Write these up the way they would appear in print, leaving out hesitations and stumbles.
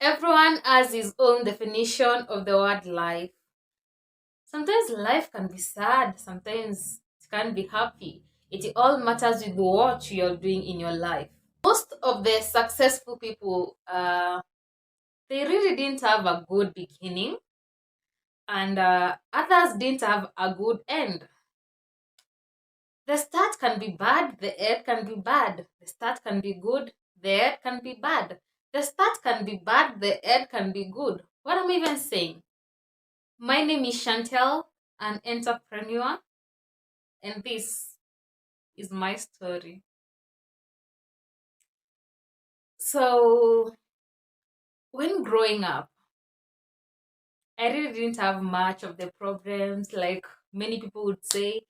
Everyone has his own definition of the word life. Sometimes life can be sad, sometimes it can be happy. It all matters with what you're doing in your life. Most of the successful people, they really didn't have a good beginning, and others didn't have a good end. The start can be bad, the end can be bad. The start can be good, the end can be bad. The start can be bad, the end can be good. What am I even saying? My name is Chantel, an entrepreneur, and this is my story. So, when growing up, I really didn't have much of the problems like many people would say.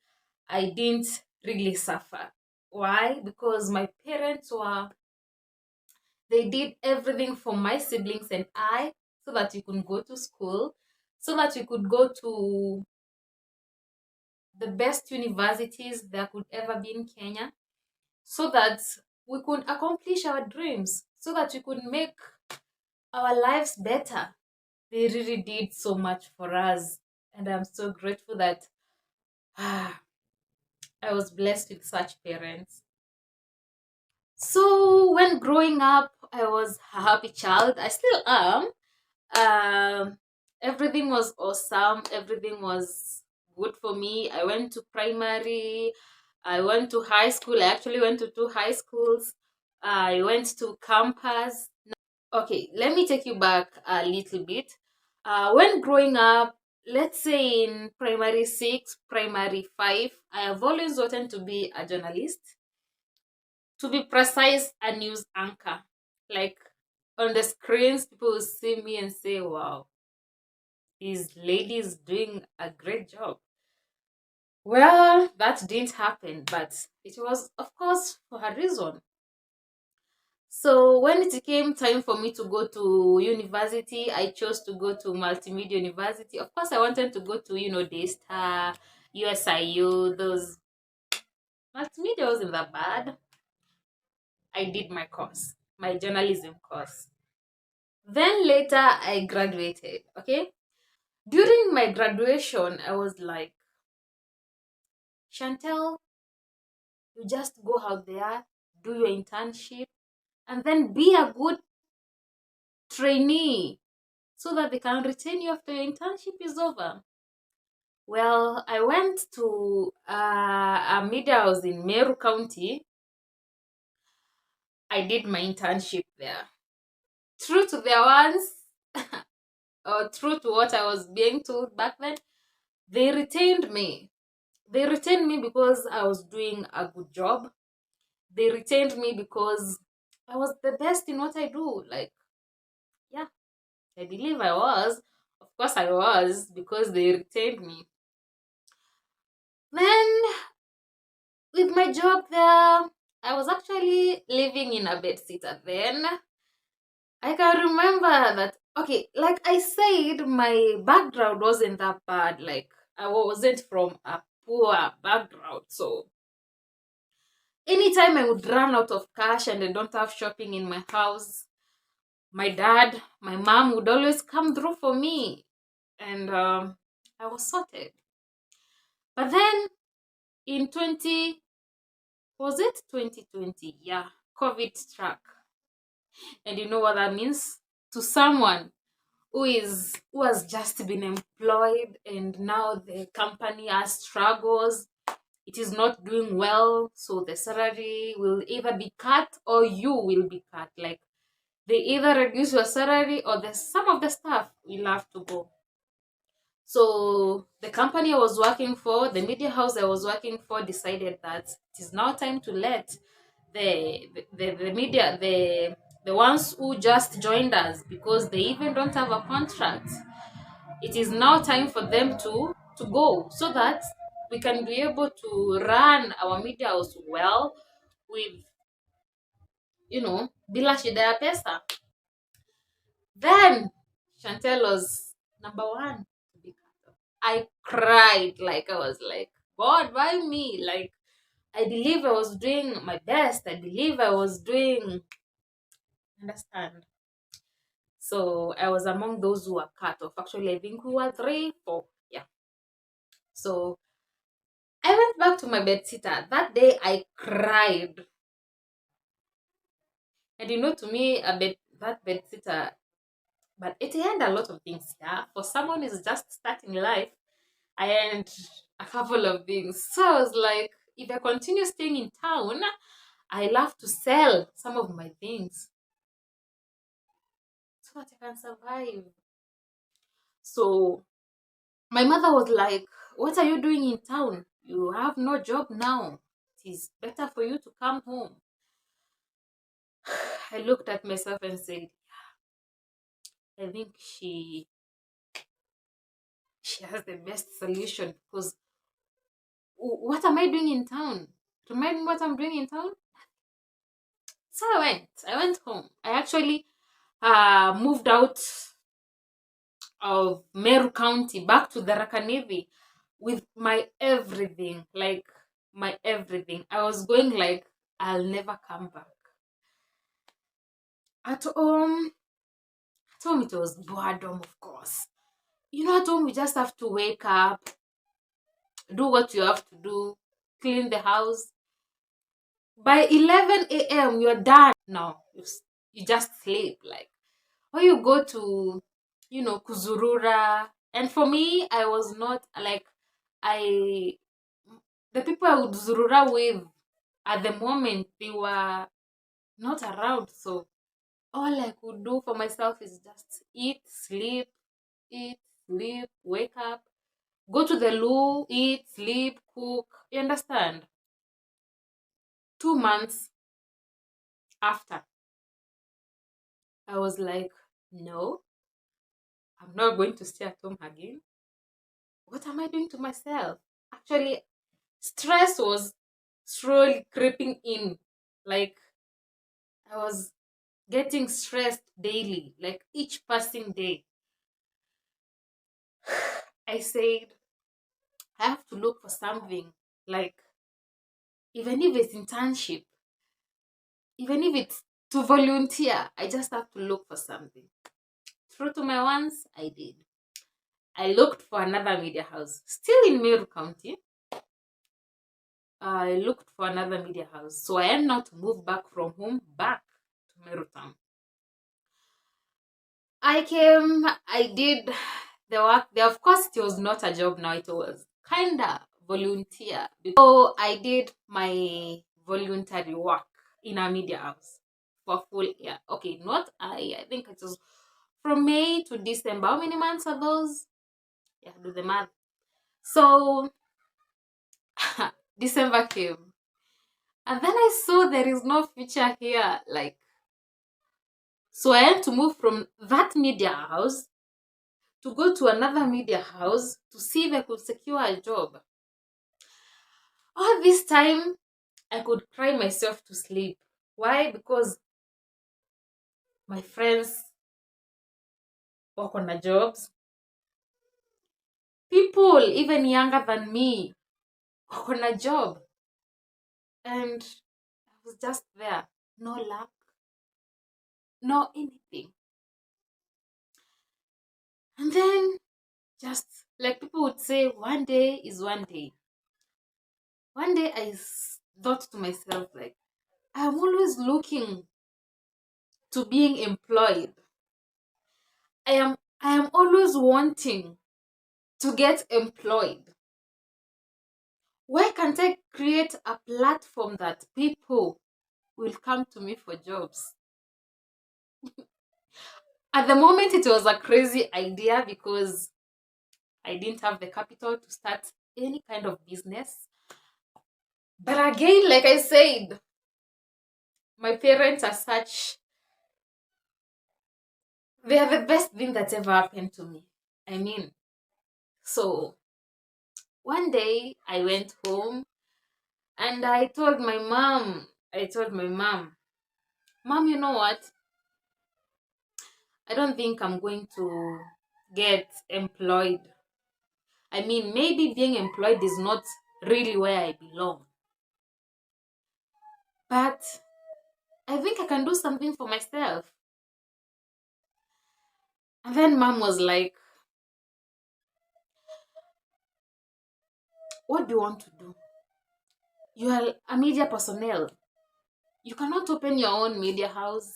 I didn't really suffer. Why? Because my parents were, they did everything for my siblings and I so that we could go to school, so that we could go to the best universities there could ever be in Kenya, so that we could accomplish our dreams, so that we could make our lives better. They really did so much for us, and I'm so grateful that I was blessed with such parents. So when growing up, I was a happy child. I still am. Everything was awesome. Everything was good for me. I went to primary. I went to high school. I actually went to two high schools. I went to campus. Okay, let me take you back a little bit. When growing up, let's say in primary six, primary five, I have always wanted to be a journalist. To be precise, a news anchor. Like on the screens, people will see me and say, wow, this lady is doing a great job. Well, that didn't happen, but it was, of course, for a reason. So when it came time for me to go to university, I chose to go to Multimedia University. Of course, I wanted to go to, Daystar, USIU, those. Multimedia wasn't that bad. I did my course, my journalism course. Then later I graduated, okay? During my graduation, I was like, Chantel, you just go out there, do your internship, and then be a good trainee so that they can retain you after your internship is over. Well, I went to a media house in Meru County. I did my internship there. True to their ones, or true to what I was being told back then, they retained me. They retained me because I was doing a good job. They retained me because I was the best in what I do. Like, yeah, I believe I was. Of course, I was because they retained me. Then, with my job there, I was actually living in a bedsitter then. I can remember that, okay, like I said, my background wasn't that bad. Like, I wasn't from a poor background. So, anytime I would run out of cash and I don't have shopping in my house, my dad, my mom would always come through for me. And I was sorted. But then in was it 2020? Yeah, COVID struck. And you know what that means? To someone who has just been employed and now the company has struggles, it is not doing well, so the salary will either be cut or you will be cut. Like they either reduce your salary or the some of the staff will have to go. So the company I was working for, the media house I was working for, decided that it is now time to let the media the ones who just joined us, because they even don't have a contract. It is now time for them to go so that we can be able to run our media house well with, bila shida ya pesa. Then Chantel was number one to be cut off. I cried, like I was like, God, why me? Like I believe I was doing my best. I believe I was doing, understand. So I was among those who were cut off. Actually, I think we were three, four. Yeah. So I went back to my bed sitter. That day I cried. And to me, that bed sitter, but it earned a lot of things. Yeah. For someone who's just starting life, I earned a couple of things. So I was like, if I continue staying in town, I'll have to sell some of my things so that I can survive. So my mother was like, what are you doing in town? You have no job now. It is better for you to come home. I looked at myself and said, I think she has the best solution because what am I doing in town? Remind me what I'm doing in town? So I went home. I actually moved out of Meru County back to the Rakanivi with my everything, like my everything. I was going like I'll never come back. At home, at home it was boredom, of course. At home you just have to wake up, do what you have to do, clean the house. By 11 a.m. you're done. No, you just sleep like, or you go to, kuzurura. And for me, I was not like, I the people I would zurura with at the moment, they were not around. So all I could do for myself is just eat, sleep, wake up, go to the loo, eat, sleep, cook. You understand? 2 months after, I was like, no, I'm not going to stay at home again. What am I doing to myself? Actually, stress was slowly creeping in. Like, I was getting stressed daily, like each passing day. I said, I have to look for something, like, even if it's internship, even if it's to volunteer, I just have to look for something. True to my once, I did. I looked for another media house, still in Meru County. I looked for another media house. So I had not moved back from home back to Meru Town. I came, I did the work there. Of course, it was not a job now, it was kinda volunteer. So I did my voluntary work in a media house for full year. Okay, not I think it was from May to December. How many months are those? Yeah, do the math. So December came. And then I saw there is no future here. Like, so I had to move from that media house to go to another media house to see if I could secure a job. All this time, I could cry myself to sleep. Why? Because my friends work on their jobs. People even younger than me work on a job. And I was just there. No luck, no anything. And then, just like people would say, one day is one day. One day thought to myself, like, I'm always looking to being employed. I am always wanting to get employed. Why can't I create a platform that people will come to me for jobs? At the moment, it was a crazy idea because I didn't have the capital to start any kind of business. But again, like I said, my parents are such, they are the best thing that's ever happened to me. I mean, so one day I went home and I told my mom, you know what? I don't think I'm going to get employed. I mean, maybe being employed is not really where I belong. But I think I can do something for myself. And then mom was like, what do you want to do? You are a media personnel. You cannot open your own media house.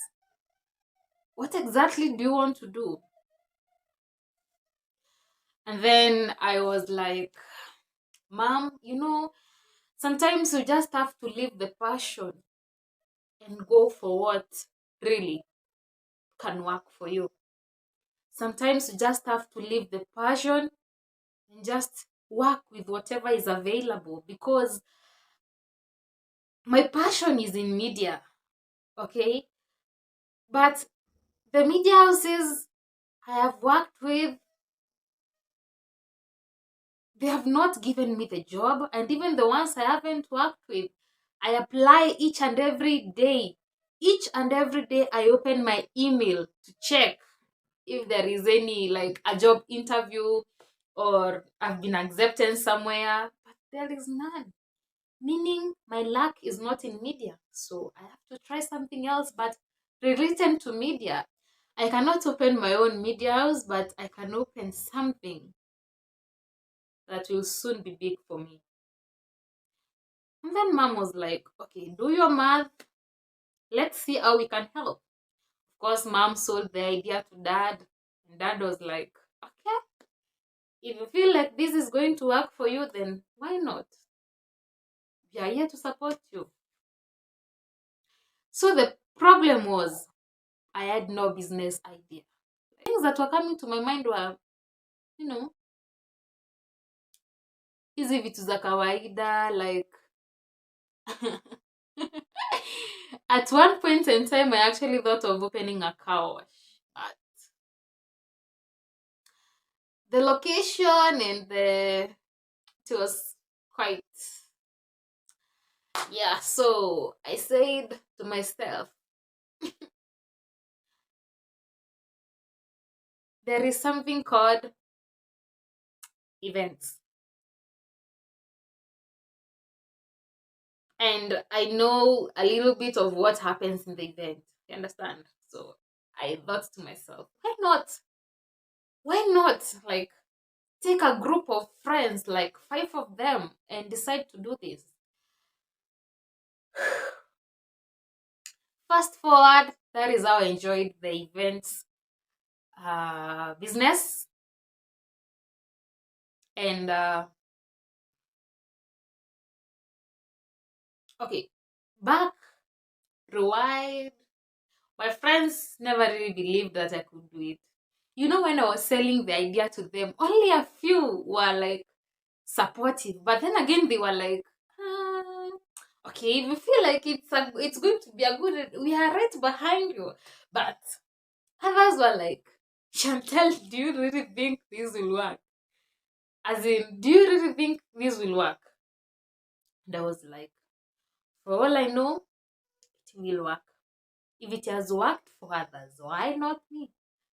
What exactly do you want to do? And then I was like, Mom, sometimes you just have to leave the passion and go for what really can work for you. Sometimes you just have to leave the passion and just work with whatever is available, because my passion is in media, okay? But the media houses I have worked with, they have not given me the job, and even the ones I haven't worked with, I apply each and every day. Each and every day I open my email to check if there is any, like, a job interview or I've been accepted somewhere, but there is none. Meaning my luck is not in media. So I have to try something else, but related to media. I cannot open my own media house, but I can open something that will soon be big for me. And then mom was like, okay, do your math. Let's see how we can help. Of course, mom sold the idea to dad, and dad was like, okay, if you feel like this is going to work for you, then why not? We are here to support you. So the problem was, I had no business idea. Things that were coming to my mind were, you know, hizi vitu za kawaida, like at one point in time I actually thought of opening a car wash. But the location and it was quite, yeah, so I said to myself, there is something called events. And I know a little bit of what happens in the event. You understand? So I thought to myself, why not? Why not? Like, take a group of friends, like 5 of them, and decide to do this. Fast forward, that is how I enjoyed the events business. And okay, back, rewind. My friends never really believed that I could do it. When I was selling the idea to them, only a few were like supportive. But then again, they were like, ah, okay, if you feel like it's going to be a good, we are right behind you. But others were like, Chantel, do you really think this will work? As in, do you really think this will work? And I was like, for all I know, it will work. If it has worked for others, why not me?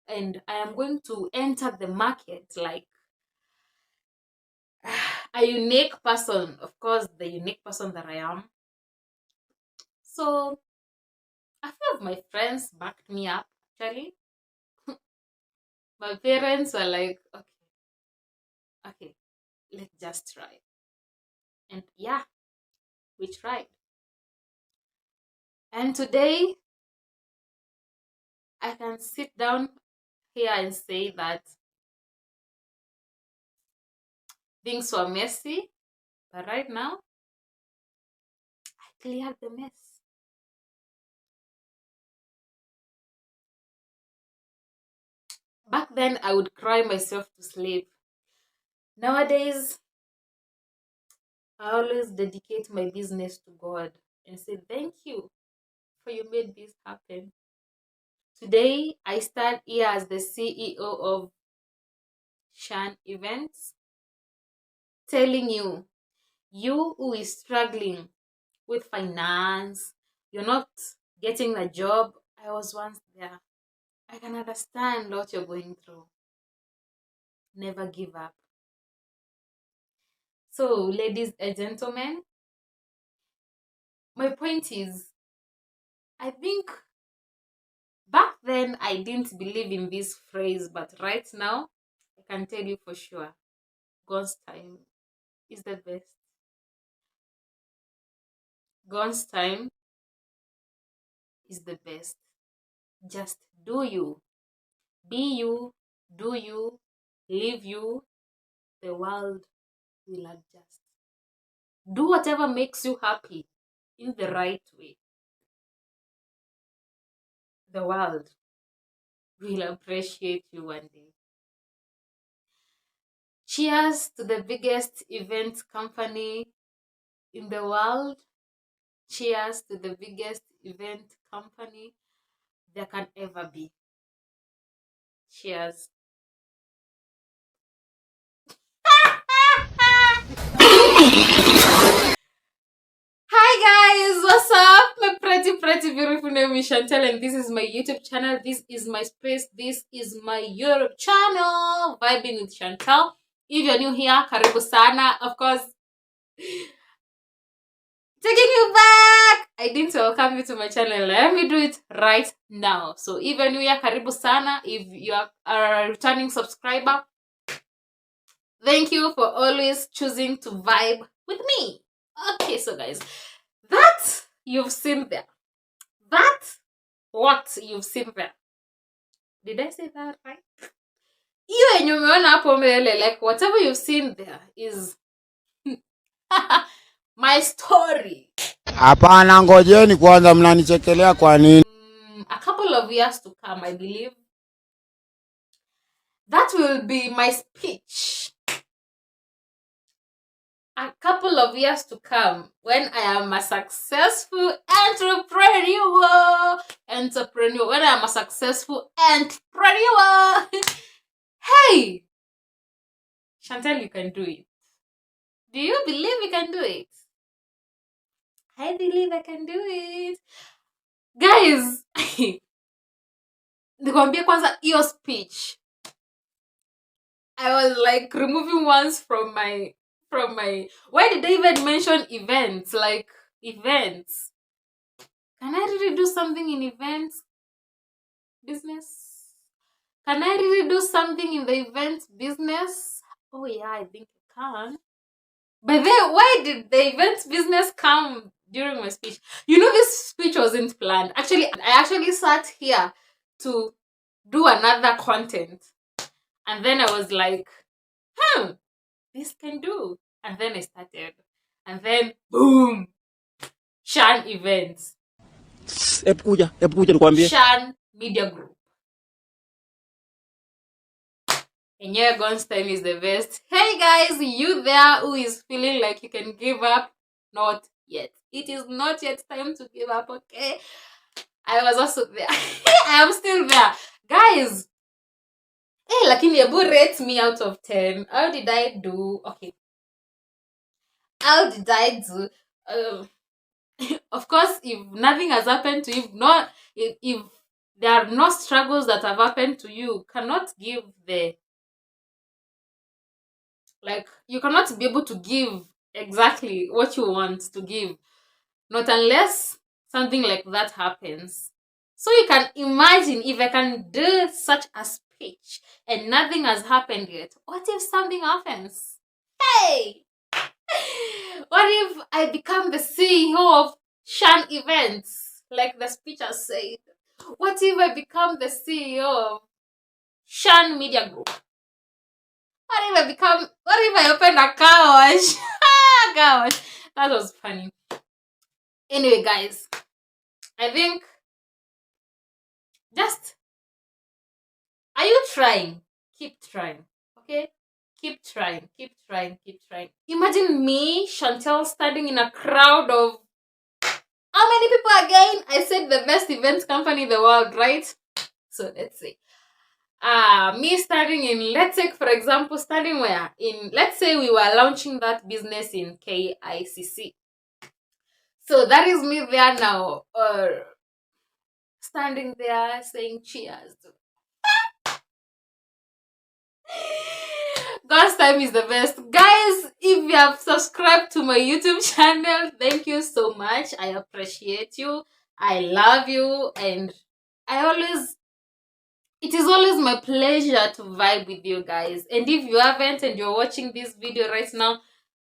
And I am going to enter the market like a unique person, of course, the unique person that I am. So a few of my friends backed me up, actually. My parents were like, okay, okay, let's just try. And yeah, we tried. And today, I can sit down here and say that things were messy, but right now, I cleared the mess. Back then, I would cry myself to sleep. Nowadays, I always dedicate my business to God and say, thank you for you made this happen. Today, I stand here as the CEO of Shan Events, telling you who is struggling with finance, you're not getting a job. I was once there. I can understand what you're going through. Never give up. So, ladies and gentlemen, my point is, I think back then I didn't believe in this phrase, but right now I can tell you for sure, God's time is the best. God's time is the best. Just do you, be you, do you, live you. The world will adjust. Do whatever makes you happy in the right way. The world will appreciate you one day. Cheers to the biggest event company in the world. Cheers to the biggest event company there can ever be. Cheers. Hi guys, what's up? My pretty beautiful name is Chantel and this is my YouTube channel. This is my space. This is my YouTube channel, Vibing with Chantel. If you're new here, karibu sana. Of course, taking you back. I didn't welcome you to my channel. Let me do it right now. So if you're new here, karibu sana. If you are a returning subscriber, thank you for always choosing to vibe with me. Okay, so guys, that you've seen there. That what you've seen there. Did I say that right? Hiyo yenye umeona hapo mbele, like whatever you've seen there is my story. Hapana, ngojeni kwanza, mnanichekelea kwa nini? A couple of years to come, I believe. That will be my speech. A couple of years to come, when I am a successful entrepreneur. When I am a successful entrepreneur. Hey! Chantel, you can do it. Do you believe you can do it? I believe I can do it. Guys, nikwambia kwanza hiyo speech. I was like removing ones from my why did they even mention events? Like events. Can I really do something in events business? Can I really do something in the event business? Oh yeah, I think I can. But then why did the event business come during my speech? You know, this speech wasn't planned. Actually, I actually sat here to do another content. And then I was like, this can do. And then I started. And then, boom! Shan Events. Shan Media Group. And yeah, God's time is the best. Hey guys, you there who is feeling like you can give up? Not yet. It is not yet time to give up, okay? I was also there. I am still there. Guys, hey, lakini ebu rate me out of 10. How did I do? Okay. How did I do? Of course, if nothing has happened to you, if there are no struggles that have happened to you, cannot give the, like, you cannot be able to give exactly what you want to give, not unless something like that happens. So you can imagine, if I can do such a speech and nothing has happened yet, what if something happens? Hey! What if I become the CEO of Shan Events, like the speech has said? What if I become the CEO of Shan Media Group? What if I open a car wash? Car wash. That was funny. Anyway, guys, I think are you trying? Keep trying, okay? Keep trying. Imagine me, Chantel, standing in a crowd of how many people again? I said the best events company in the world, right? So let's see. Me standing in, let's take for example, standing where? Let's say we were launching that business in KICC. So that is me there now, standing there saying cheers. God's time is the best. Guys, if you have subscribed to my YouTube channel, thank you so much. I appreciate you. I love you. And I always It is always my pleasure to vibe with you guys. And if you haven't and you're watching this video right now,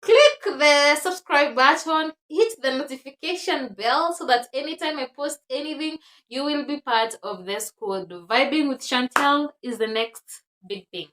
click the subscribe button, hit the notification bell so that anytime I post anything, you will be part of the squad. Vibing with Chantel is the next big thing.